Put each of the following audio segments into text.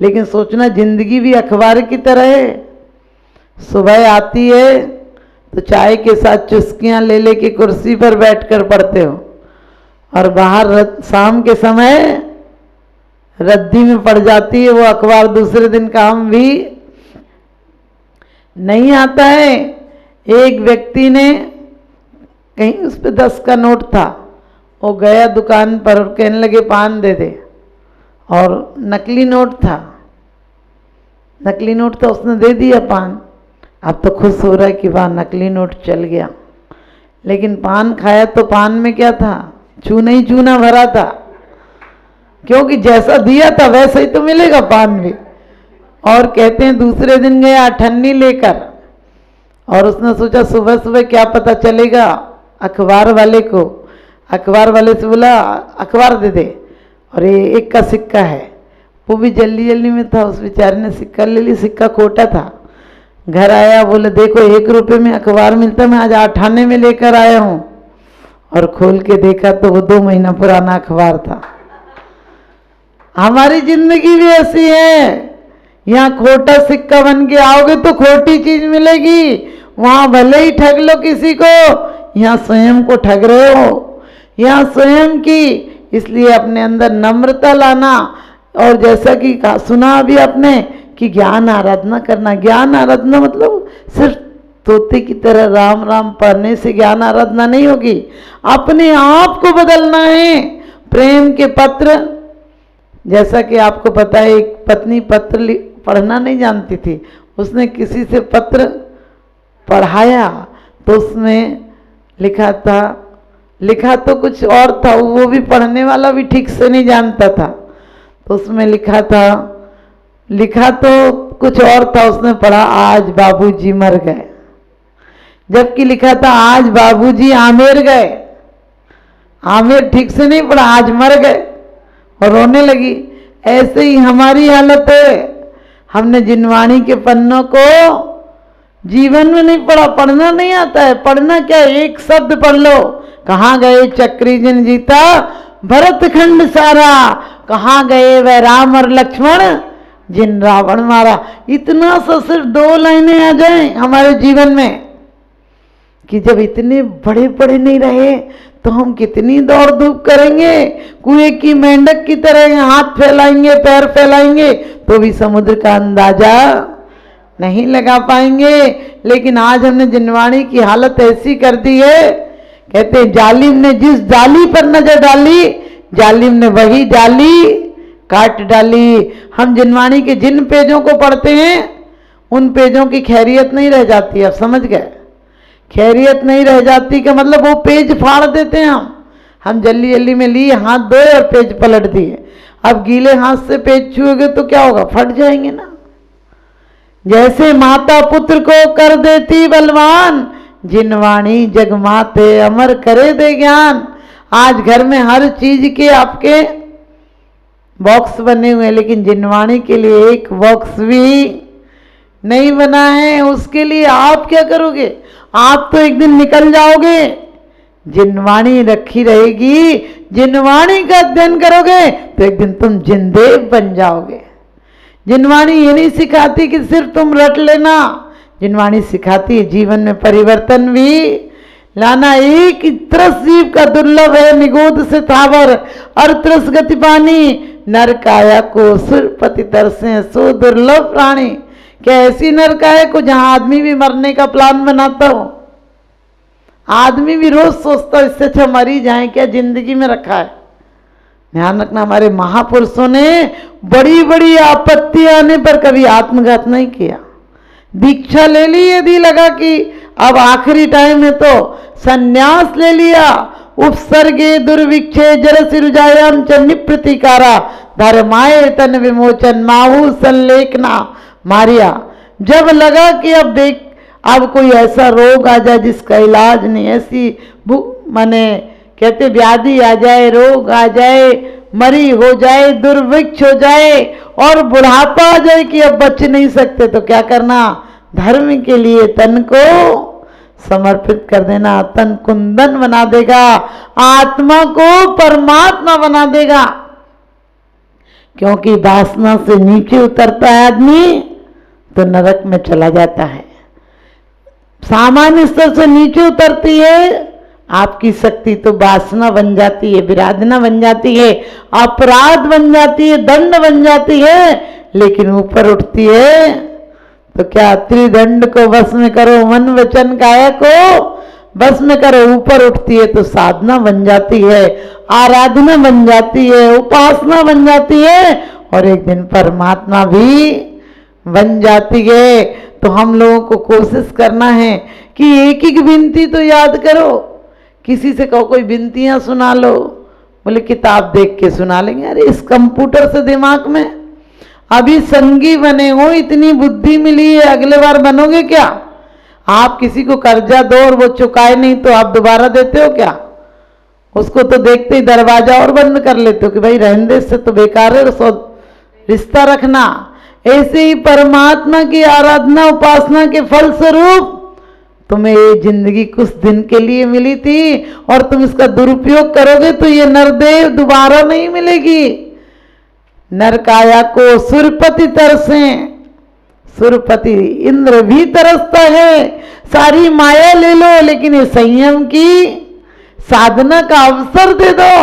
लेकिन सोचना जिंदगी भी अखबार की तरह है। सुबह आती है तो चाय के साथ चुस्कियां ले लेके कुर्सी पर बैठकर पढ़ते हो, और बाहर शाम के समय रद्दी में पड़ जाती है वो अखबार, दूसरे दिन काम भी नहीं आता है। एक व्यक्ति ने कहीं उस पे 10 का नोट था, वो गया दुकान पर और कहने लगे पान दे दे, और नकली नोट था, नकली नोट था, उसने दे दिया पान। अब तो खुश हो रहा है कि वाह नकली नोट चल गया, लेकिन पान खाया तो पान में क्या था, चूना ही चूना भरा था, क्योंकि जैसा दिया था वैसा ही तो मिलेगा पान भी। और कहते हैं दूसरे दिन गया अठन्नी लेकर, और उसने सोचा सुबह सुबह क्या पता चलेगा अखबार वाले को। अखबार वाले से बोला अखबार दे दे, और ये 1 का सिक्का है। वो भी जल्दी जल्दी में था, उस बेचारे ने सिक्का ले ली, सिक्का खोटा था। घर आया, बोले देखो 1 रुपये में अखबार मिलता, मैं आज 8 आने में लेकर आया हूँ। और खोल के देखा तो वो 2 महीना पुराना अखबार था। हमारी जिंदगी भी ऐसी है, यहाँ खोटा सिक्का बन के आओगे तो खोटी चीज मिलेगी, वहां भले ही ठग लो किसी को, यहाँ स्वयं को ठग रहे हो, यहाँ स्वयं की। इसलिए अपने अंदर नम्रता लाना, और जैसा कि सुना अभी आपने कि ज्ञान आराधना करना। ज्ञान आराधना मतलब सिर्फ तोते की तरह राम राम पढ़ने से ज्ञान आराधना नहीं होगी, अपने आप को बदलना है। प्रेम के पत्र, जैसा कि आपको पता है एक पत्नी पत्र पढ़ना नहीं जानती थी, उसने किसी से पत्र पढ़ाया तो उसमें लिखा तो कुछ और था, वो भी पढ़ने वाला भी ठीक से नहीं जानता था। तो उसमें लिखा तो कुछ और था, उसने पढ़ा आज बाबूजी मर गए, जबकि लिखा था आज बाबूजी आमेर गए। आमेर ठीक से नहीं पढ़ा, आज मर गए, और रोने लगी। ऐसे ही हमारी हालत है, हमने जिनवाणी के पन्नों को जीवन में नहीं पढ़ा, पढ़ना नहीं आता है। पढ़ना क्या, एक शब्द पढ़ लो, कहाँ गए चक्री जिन जीता भरत खंड सारा, कहाँ गए वह राम और लक्ष्मण जिन रावण मारा। इतना सा सिर्फ 2 लाइनें आ जाएं हमारे जीवन में, कि जब इतने बड़े बड़े नहीं रहे तो हम कितनी दौड़ धूप करेंगे, कुएं की मेंढक की तरह हाथ फैलाएंगे पैर फैलाएंगे तो भी समुद्र का अंदाजा नहीं लगा पाएंगे। लेकिन आज हमने जिनवाणी की हालत ऐसी कर दी है, कहते हैं जालिम ने जिस जाली पर नजर डाली, जालिम ने वही जाली काट डाली। हम जिनवाणी के जिन पेजों को पढ़ते हैं उन पेजों की खैरियत नहीं रह जाती। अब समझ गए, खैरियत नहीं रह जाती का मतलब वो पेज फाड़ देते हैं हम जल्दी जल्दी में लिए, हाथ धोए और पेज पलट दिए। अब गीले हाथ से पेज छुएंगे तो क्या होगा, फट जाएंगे ना। जैसे माता पुत्र को कर देती बलवान, जिनवाणी जगमाते अमर करे दे ज्ञान। आज घर में हर चीज के आपके बॉक्स बने हुए हैं, लेकिन जिनवाणी के लिए एक बॉक्स भी नहीं बना है। उसके लिए आप क्या करोगे, आप तो एक दिन निकल जाओगे, जिनवाणी रखी रहेगी। जिनवाणी का अध्ययन करोगे तो एक दिन तुम जिनदेव बन जाओगे। जिनवाणी ये नहीं सिखाती कि सिर्फ तुम रट लेना, जिनवाणी सिखाती है जीवन में परिवर्तन भी लाना। एक तरस जीव का दुर्लभ है निगोद से थावर, और तरस गति पानी नर काया को सुरपति तरसे सो दुर्लभ प्राणी। क्या ऐसी नर काया को जहां आदमी भी मरने का प्लान बनाता हो, आदमी भी रोज सोचता है इससे अच्छा मर ही जाए, क्या जिंदगी में रखा है। ध्यान रखना, हमारे महापुरुषों ने बड़ी बड़ी आपत्ति आने पर कभी आत्मघात नहीं किया। दीक्षा ले ली यदि लगा कि अब आखिरी टाइम है तो संन्यास ले लिया। उपसर्गे दुर्विक्षे जर सिरुजायाम च निप्रतिकारा, धर्माय तन विमोचन माहू संलेखना मारिया। जब लगा कि अब देख अब कोई ऐसा रोग आ जाए जिसका इलाज नहीं, ऐसी माने कहते व्याधि आ जाए, रोग आ जाए, मरी हो जाए, दुर्भिक्ष हो जाए और बुढ़ापा आ जाए कि अब बच नहीं सकते, तो क्या करना, धर्म के लिए तन को समर्पित कर देना। तन कुंदन बना देगा, आत्मा को परमात्मा बना देगा। क्योंकि वासना से नीचे उतरता है आदमी तो नरक में चला जाता है। सामान्य स्तर से नीचे उतरती है आपकी शक्ति तो वासना बन जाती है, विराधना बन जाती है, अपराध बन जाती है, दंड बन जाती है। लेकिन ऊपर उठती है तो क्या त्रिदंड को वश में करो, मन वचन काया को बस में करो। ऊपर उठती है तो साधना बन जाती है, आराधना बन जाती है, उपासना बन जाती है और एक दिन परमात्मा भी बन जाती है। तो हम लोगों को कोशिश करना है कि एक एक विनती तो याद करो। किसी से कहो कोई विनतियां सुना लो, बोले किताब देख के सुना लेंगे। अरे इस कंप्यूटर से दिमाग में अभी संगी बने हो, इतनी बुद्धि मिली है, अगले बार बनोगे क्या? आप किसी को कर्जा दो और वो चुकाए नहीं तो आप दोबारा देते हो क्या? उसको तो देखते ही दरवाजा और बंद कर लेते हो कि भाई रहने दे, इससे तो बेकार है रिश्ता रखना। ऐसे ही परमात्मा की आराधना उपासना के फल स्वरूप तुम्हें ये जिंदगी कुछ दिन के लिए मिली थी और तुम इसका दुरुपयोग करोगे तो ये नरदेव दोबारा नहीं मिलेगी। नरकाया को सुरपति तरसे, सुरपति इंद्र भी तरसता है। सारी माया ले लो लेकिन ये संयम की साधना का अवसर दे दो।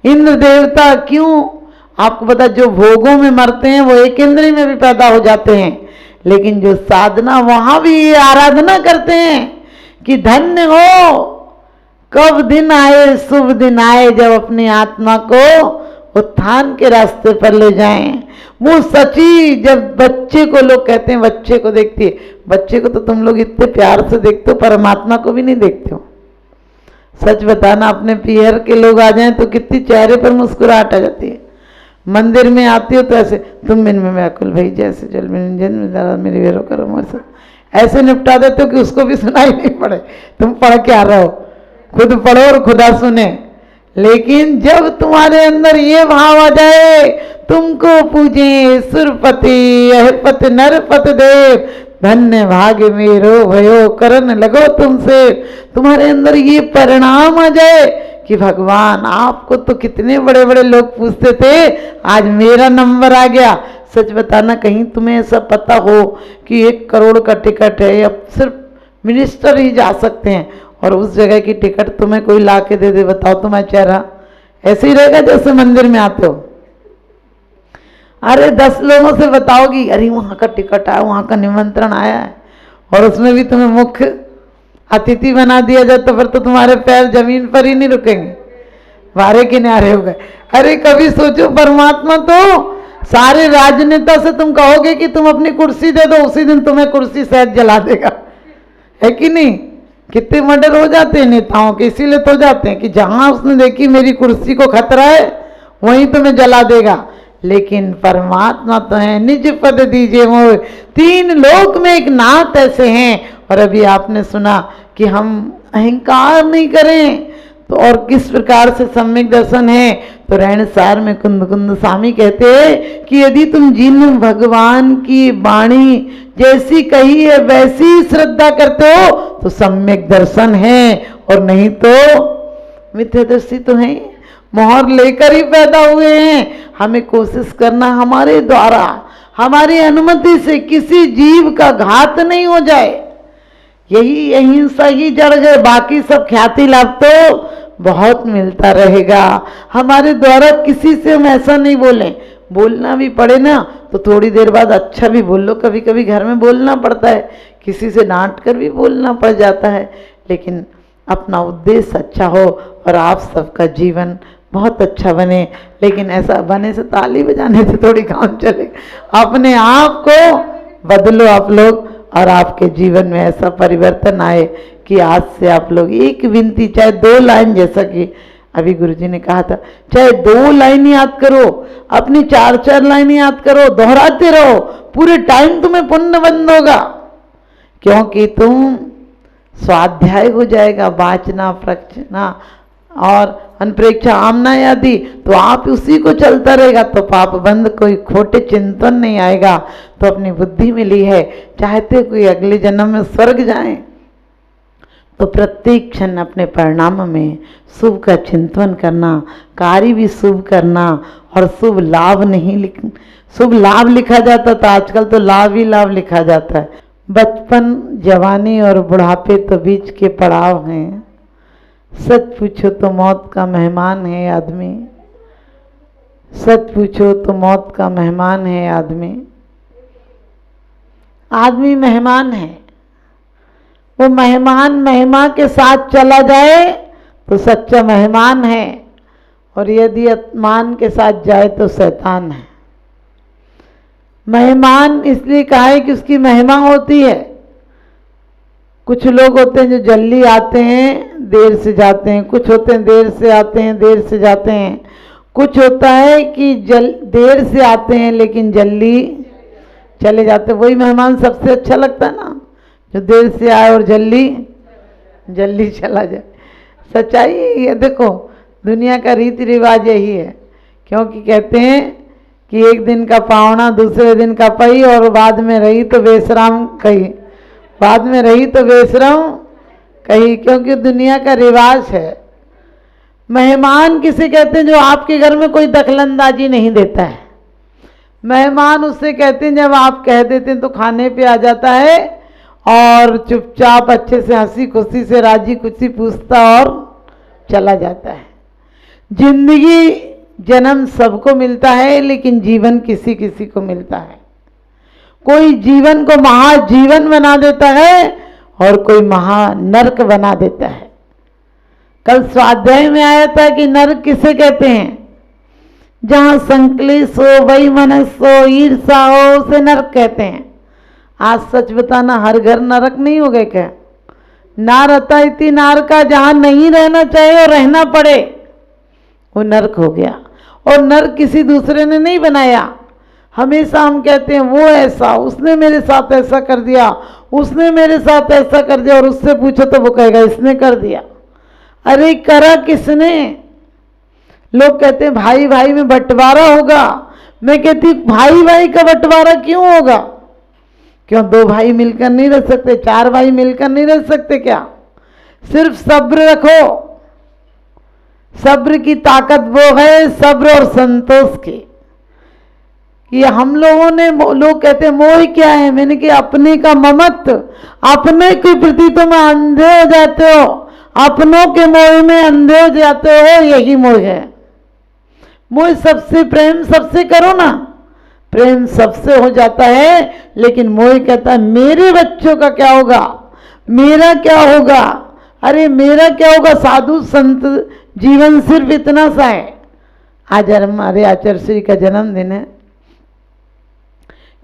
इंद्र देवता क्यों? आपको पता जो भोगों में मरते हैं वो एक इंद्रिय में भी पैदा हो जाते हैं, लेकिन जो साधना वहां भी आराधना करते हैं कि धन्य हो कब दिन आए, शुभ दिन आए जब अपनी आत्मा को उत्थान के रास्ते पर ले जाएं। वो सची जब बच्चे को लोग कहते हैं, बच्चे को देखती है, बच्चे को तो तुम लोग इतने प्यार से देखते हो, परमात्मा को भी नहीं देखते हो। सच बताना, अपने पीहर के लोग आ जाएं तो कितनी चेहरे पर मुस्कुराहट आ जाती है। मंदिर में आती हो तो ऐसे तुम बिन में व्याकुल भाई जैसे जल में जन्म जरा मेरी वेरो करो मुझसे, ऐसे निपटा देते हो कि उसको भी सुनाई नहीं पड़े। तुम पढ़ के आ रहे हो, खुद पढ़ो और खुदा सुने। लेकिन जब तुम्हारे अंदर ये भाव आ जाए तुमको पूजे सुरपति अहिपति नरपति देव, धन्य भाग्य मेरो भयो करन लगो तुमसे, तुम्हारे अंदर ये परिणाम आ जाए कि भगवान आपको तो कितने बड़े बड़े लोग पूछते थे, आज मेरा नंबर आ गया। सच बताना, कहीं तुम्हें ऐसा पता हो कि 1 करोड़ का टिकट है या सिर्फ मिनिस्टर ही जा सकते हैं और उस जगह की टिकट तुम्हें कोई ला के दे दे, बताओ तुम्हारा चेहरा ऐसे ही रहेगा जैसे मंदिर में आते हो? अरे 10 लोगों से बताओगी अरे वहां का टिकट आया, वहां का निमंत्रण आया है, और उसमें भी तुम्हें मुख्य अतिथि बना दिया जाए तो फिर तो तुम्हारे पैर जमीन पर ही नहीं रुकेंगे, वारे किनारे हो गए। अरे कभी सोचो, परमात्मा तो सारे राजनेता से तुम कहोगे कि तुम अपनी कुर्सी दे दो, उसी दिन तुम्हें कुर्सी शायद जला देगा, है कि नहीं? कितने मर्डर हो जाते हैं नेताओं के, इसीलिए तो हो जाते हैं कि जहां उसने देखी मेरी कुर्सी को खतरा है वहीं तुम्हें जला देगा। लेकिन परमात्मा तो है निज पद दीजिए मोह, 3 लोक में एक नाथ ऐसे हैं। और अभी आपने सुना कि हम अहंकार नहीं करें तो और किस प्रकार से सम्यक दर्शन है। तो रहनसार में कुंद कुंद स्वामी कहते हैं कि यदि तुम जिन भगवान की वाणी जैसी कही है वैसी श्रद्धा करते हो तो सम्यक दर्शन है, और नहीं तो मिथ्यादर्शी तो है, मोहर लेकर ही पैदा हुए हैं। हमें कोशिश करना हमारे द्वारा, हमारी अनुमति से किसी जीव का घात नहीं हो जाए, यही अहिंसा ही जड़ है। बाकी सब ख्याति लाभ तो बहुत मिलता रहेगा। हमारे द्वारा किसी से हम ऐसा नहीं बोलें, बोलना भी पड़े ना तो थोड़ी देर बाद अच्छा भी बोल लो। कभी कभी घर में बोलना पड़ता है, किसी से डांट कर भी बोलना पड़ जाता है, लेकिन अपना उद्देश्य अच्छा हो और आप सबका जीवन बहुत अच्छा बने। लेकिन ऐसा बने से ताली बजाने से थोड़ी काम चले, अपने आप को बदलो आप लोग, और आपके जीवन में ऐसा परिवर्तन आए कि आज से आप लोग एक विनती, चाहे 2 लाइन, जैसा कि अभी गुरुजी ने कहा था, चाहे 2 लाइन याद करो, अपनी 4-4 लाइन याद करो, दोहराते रहो, पूरे टाइम तुम्हें पुण्य बंद होगा, क्योंकि तुम स्वाध्याय हो जाएगा, वाचना प्रचना और अनप्रेक्षा आमना आदि, तो आप उसी को चलता रहेगा तो पाप बंद, कोई खोटे चिंतन नहीं आएगा। तो अपनी बुद्धि मिली है, चाहते कोई अगले जन्म में स्वर्ग जाएं तो प्रत्येक क्षण अपने परिणाम में शुभ का चिंतन करना, कार्य भी शुभ करना और शुभ लाभ नहीं शुभ लाभ लिखा जाता था, आजकल तो लाभ ही लाभ लिखा जाता है। बचपन, जवानी और बुढ़ापे तो बीच के पड़ाव हैं। सच पूछो तो मौत का मेहमान है आदमी, सच पूछो तो मौत का मेहमान है आदमी। आदमी मेहमान है, वो मेहमान के साथ चला जाए तो सच्चा मेहमान है, और यदि अपमान के साथ जाए तो शैतान है। मेहमान इसलिए कहा है कि उसकी महिमा होती है। कुछ लोग होते हैं जो जल्दी आते हैं देर से जाते हैं, कुछ होते हैं देर से आते हैं देर से जाते हैं, कुछ होता है कि देर से आते हैं लेकिन जल्दी चले जाते हैं। वही मेहमान सबसे अच्छा लगता है ना, जो देर से आए और जल्दी चला जाए। सच्चाई यही है। देखो, दुनिया का रीति रिवाज यही है, क्योंकि कहते हैं कि एक दिन का पावना दूसरे दिन का पई, और बाद में रही तो बेशरम कही, बाद में रही तो बेशरम कही, क्योंकि दुनिया का रिवाज है। मेहमान किसे कहते हैं? जो आपके घर में कोई दखलंदाजी नहीं देता है। मेहमान उससे कहते हैं जब आप कह देते हैं तो खाने पे आ जाता है और चुपचाप अच्छे से हंसी खुशी से राजी खुशी पूछता और चला जाता है। जिंदगी जन्म सबको मिलता है, लेकिन जीवन किसी किसी को मिलता है। कोई जीवन को महाजीवन बना देता है और कोई महानर्क बना देता है। कल स्वाध्याय में आया था कि नरक किसे कहते हैं? जहां संक्लेश हो, वैमनस हो, ईर्षा हो, उसे नरक कहते हैं। आज सच बताना, हर घर नरक नहीं हो गए क्या? ना रहता इति नार का, जहां नहीं रहना चाहिए और रहना पड़े वो नरक हो गया। और नरक किसी दूसरे ने नहीं बनाया। हमेशा हम कहते हैं वो ऐसा, उसने मेरे साथ ऐसा कर दिया, उसने मेरे साथ ऐसा कर दिया, और उससे पूछो तो वो कहेगा इसने कर दिया। अरे करा किसने? लोग कहते हैं भाई भाई में बंटवारा होगा। मैं कहती भाई भाई का बंटवारा क्यों होगा? क्यों दो भाई मिलकर नहीं रह सकते? चार भाई मिलकर नहीं रह सकते क्या? सिर्फ सब्र रखो। सब्र की ताकत वो है, सब्र और संतोष की। कि हम लोगों ने, लोग कहते हैं मोह क्या है? मैंने कहा अपने का ममत्व, अपने के प्रति तुम अंधे हो जाते हो, अपनों के मोह में अंधे हो जाते हो, यही मोह है। मोह सबसे, प्रेम सबसे करो ना, प्रेम सबसे हो जाता है, लेकिन मोह कहता है मेरे बच्चों का क्या होगा, मेरा क्या होगा, अरे मेरा क्या होगा। साधु संत जीवन सिर्फ इतना सा है। आज हमारे आचार्य श्री का जन्मदिन है।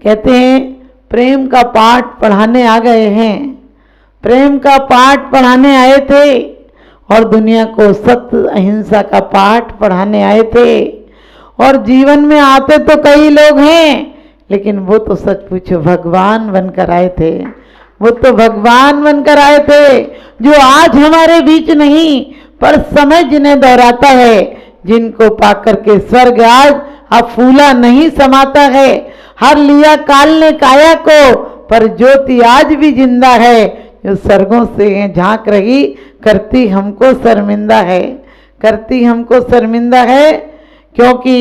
कहते हैं प्रेम का पाठ पढ़ाने आ गए हैं, प्रेम का पाठ पढ़ाने आए थे, और दुनिया को सत्य अहिंसा का पाठ पढ़ाने आए थे। और जीवन में आते तो कई लोग हैं, लेकिन वो तो सच पूछो भगवान बनकर आए थे। वो तो भगवान बनकर आए थे, जो आज हमारे बीच नहीं, पर समय जिन्हें दोहराता है, जिनको पाकर के स्वर्ग आज अब फूला नहीं समाता है। हर लिया काल ने काया को, पर ज्योति आज भी जिंदा है, जो स्वर्गों से झांक रही, करती हमको शर्मिंदा है, करती हमको शर्मिंदा है। क्योंकि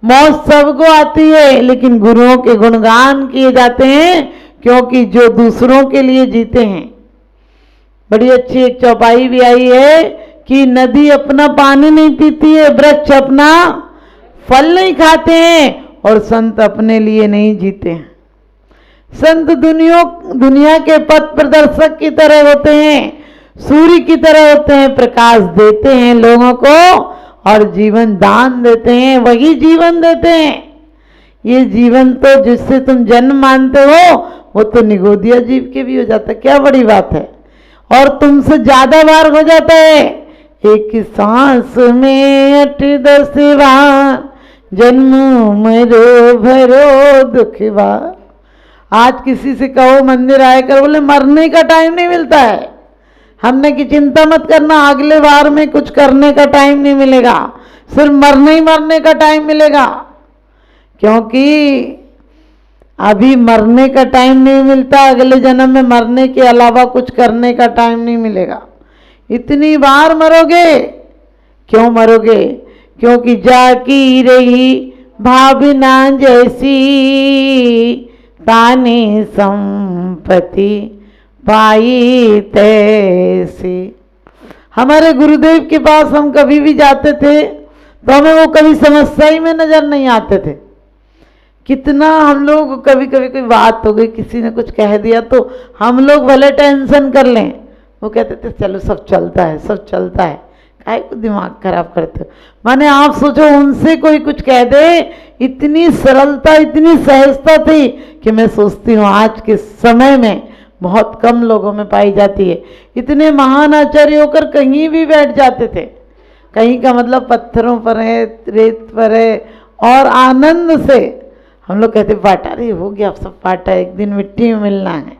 मौत सबको आती है, लेकिन गुरुओं के गुणगान किए जाते हैं, क्योंकि जो दूसरों के लिए जीते हैं। बड़ी अच्छी एक चौपाई भी आई है कि नदी अपना पानी नहीं पीती है, वृक्ष अपना फल नहीं खाते हैं, और संत अपने लिए नहीं जीते हैं। संत दुनिया के पथ प्रदर्शक की तरह होते हैं, सूर्य की तरह होते हैं, प्रकाश देते हैं लोगों को और जीवन दान देते हैं, वही जीवन देते हैं। ये जीवन तो जिससे तुम जन्म मानते हो, वो तो निगोदिया जीव के भी हो जाता है, क्या बड़ी बात है, और तुमसे ज्यादा बार हो जाता है। एक सांस में 8-10 बार, जन्मों मरो भरो दुखवा। आज किसी से कहो मंदिर आए कर, बोले मरने का टाइम नहीं मिलता है। हमने की चिंता मत करना, अगले बार में कुछ करने का टाइम नहीं मिलेगा, सिर्फ मरने ही मरने का टाइम मिलेगा। क्योंकि अभी मरने का टाइम नहीं मिलता, अगले जन्म में मरने के अलावा कुछ करने का टाइम नहीं मिलेगा। इतनी बार मरोगे। क्यों मरोगे? क्योंकि जाकी रही भावना जैसी, तानी संपत्ति पाई तैसी। हमारे गुरुदेव के पास हम कभी भी जाते थे तो हमें वो कभी समस्या ही में नजर नहीं आते थे। कितना हम लोग कभी कभी कोई बात हो गई, किसी ने कुछ कह दिया तो हम लोग भले टेंशन कर लें, वो कहते थे चलो सब चलता है, सब चलता है, काहे को दिमाग खराब करते हो। माने आप सोचो उनसे कोई कुछ कह दे, इतनी सरलता, इतनी सहजता थी कि मैं सोचती हूँ आज के समय में बहुत कम लोगों में पाई जाती है। इतने महान आचार्य होकर कहीं भी बैठ जाते थे, कहीं का मतलब पत्थरों पर है, रेत पर है, और आनंद से हम लोग कहते बाटा रे हो गया, अब सब बाटा, एक दिन मिट्टी में मिलना है।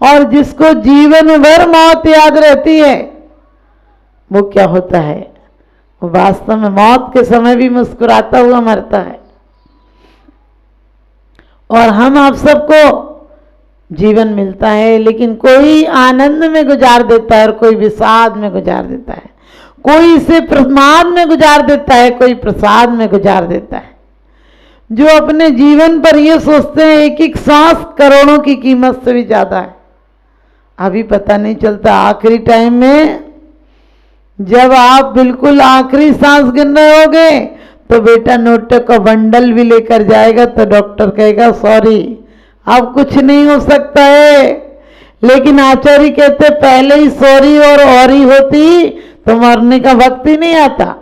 और जिसको जीवन भर मौत याद रहती है वो क्या होता है, वो वास्तव में मौत के समय भी मुस्कुराता हुआ मरता है। और हम आप सबको जीवन मिलता है, लेकिन कोई आनंद में गुजार देता है और कोई विषाद में गुजार देता है, कोई इसे प्रमाद में गुजार देता है, कोई प्रसाद में गुजार देता है। जो अपने जीवन पर ये सोचते हैं एक एक सांस करोड़ों की कीमत से भी ज्यादा है। अभी पता नहीं चलता, आखिरी टाइम में जब आप बिल्कुल आखिरी सांस गिन रहे होगे तो बेटा नोटों का बंडल भी लेकर जाएगा तो डॉक्टर कहेगा सॉरी अब कुछ नहीं हो सकता है। लेकिन आचार्य कहते पहले ही सॉरी और ही होती तो मरने का वक्त ही नहीं आता।